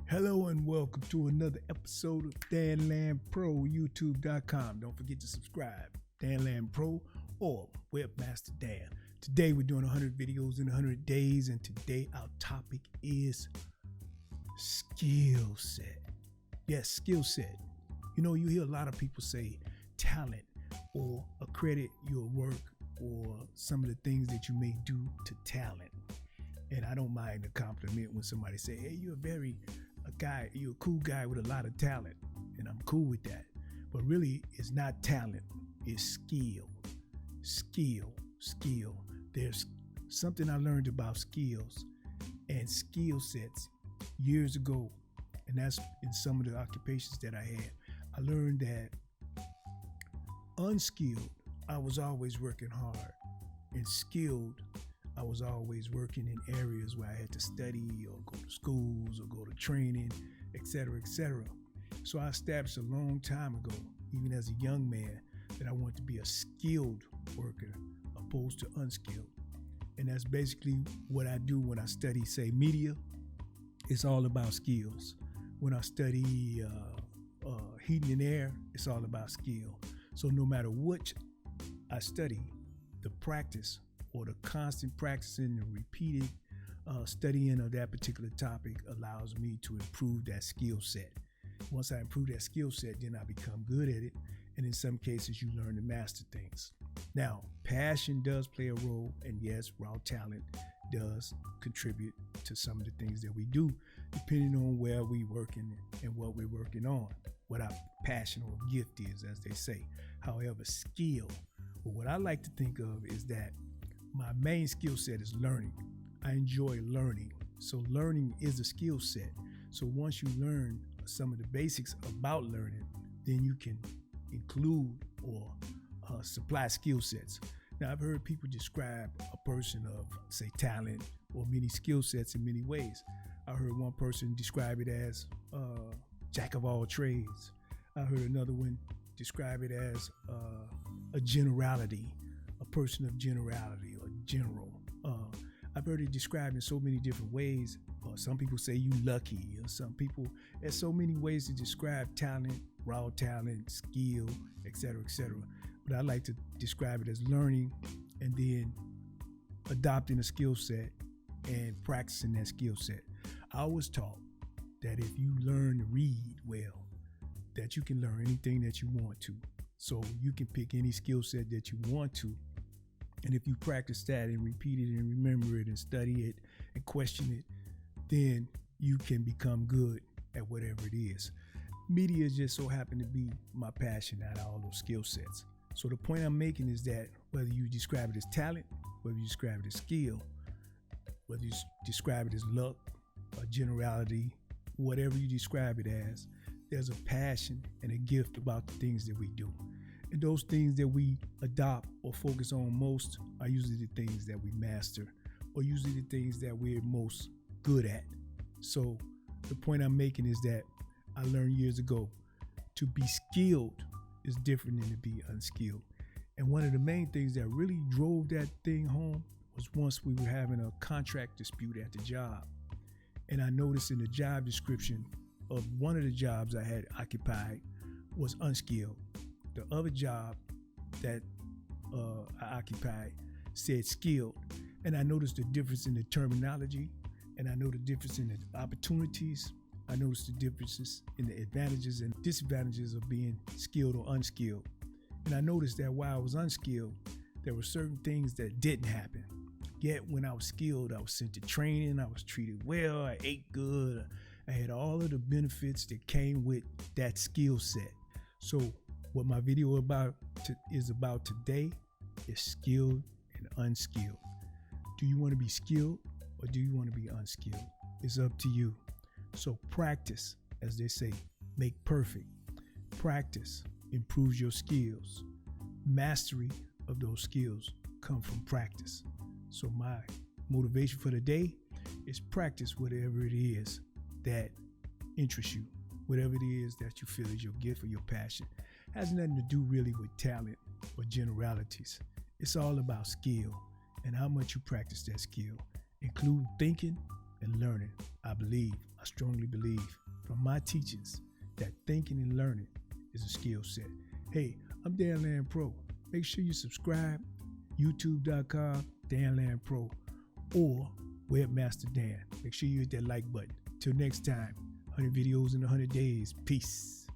Hello and welcome to another episode of Dan Land Pro, YouTube.com. Don't forget to subscribe, Dan Land Pro or Webmaster Dan. Today we're doing 100 videos in 100 days, and today our topic is skill set. Yes, skill set. You know, you hear a lot of people say talent or accredit your work or some of the things that you may do to talent. And I don't mind a compliment when somebody say, hey, you're a cool guy with a lot of talent. And I'm cool with that. But really, it's not talent, it's skill. Skill. There's something I learned about skills and skill sets years ago. And that's in some of the occupations that I had. I learned that unskilled, I was always working hard. And skilled, I was always working in areas where I had to study or go to schools or go to training, etc., etc. So I established a long time ago, even as a young man, that I wanted to be a skilled worker opposed to unskilled. And that's basically what I do when I study, say, media. It's all about skills. When I study heating and air, it's all about skill. So no matter what I study, the practice or the constant practicing and repeated studying of that particular topic allows me to improve that skill set. Once I improve that skill set, then I become good at it. And in some cases, you learn to master things. Now, passion does play a role. And yes, raw talent does contribute to some of the things that we do, depending on where we're working and what we're working on, what our passion or gift is, as they say. However, skill, well, what I like to think of is that my main skill set is learning. I enjoy learning. So learning is a skill set. So once you learn some of the basics about learning, then you can include or supply skill sets. Now, I've heard people describe a person of, say, talent or many skill sets in many ways. I heard one person describe it as jack of all trades. I heard another one describe it as a generality, a person of generality or general. I've heard it described in so many different ways. Some people say you lucky, or some people, there's so many ways to describe talent, raw talent, skill, etc., etc. But I like to describe it as learning and then adopting a skill set and practicing that skill set. I was taught that if you learn to read well, that you can learn anything that you want to. So you can pick any skill set that you want to. And if you practice that and repeat it and remember it and study it and question it, then you can become good at whatever it is. Media just so happened to be my passion out of all those skill sets. So the point I'm making is that whether you describe it as talent, whether you describe it as skill, whether you describe it as luck or generality, whatever you describe it as, there's a passion and a gift about the things that we do. And those things that we adopt or focus on most are usually the things that we master, or usually the things that we're most good at. So the point I'm making is that I learned years ago to be skilled is different than to be unskilled. And one of the main things that really drove that thing home was once we were having a contract dispute at the job. And I noticed in the job description of one of the jobs I had occupied was unskilled. The other job that I occupied said skilled. And I noticed the difference in the terminology, and I know the difference in the opportunities. I noticed the differences in the advantages and disadvantages of being skilled or unskilled. And I noticed that while I was unskilled, there were certain things that didn't happen. Yet when I was skilled, I was sent to training, I was treated well, I ate good, I had all of the benefits that came with that skill set. So what my video is about today is skilled and unskilled. Do you want to be skilled or do you want to be unskilled? It's up to you. So practice, as they say, make perfect. Practice improves your skills. Mastery of those skills come from practice. So my motivation for the day is practice whatever it is that interests you, whatever it is that you feel is your gift or your passion. It has nothing to do really with talent or generalities. It's all about skill and how much you practice that skill, including thinking and learning. I strongly believe from my teachings that thinking and learning is a skill set. Hey, I'm Dan Land Pro. Make sure you subscribe, youtube.com, Dan Land Pro, or Webmaster Dan. Make sure you hit that like button. Till next time, 100 videos in 100 days. Peace.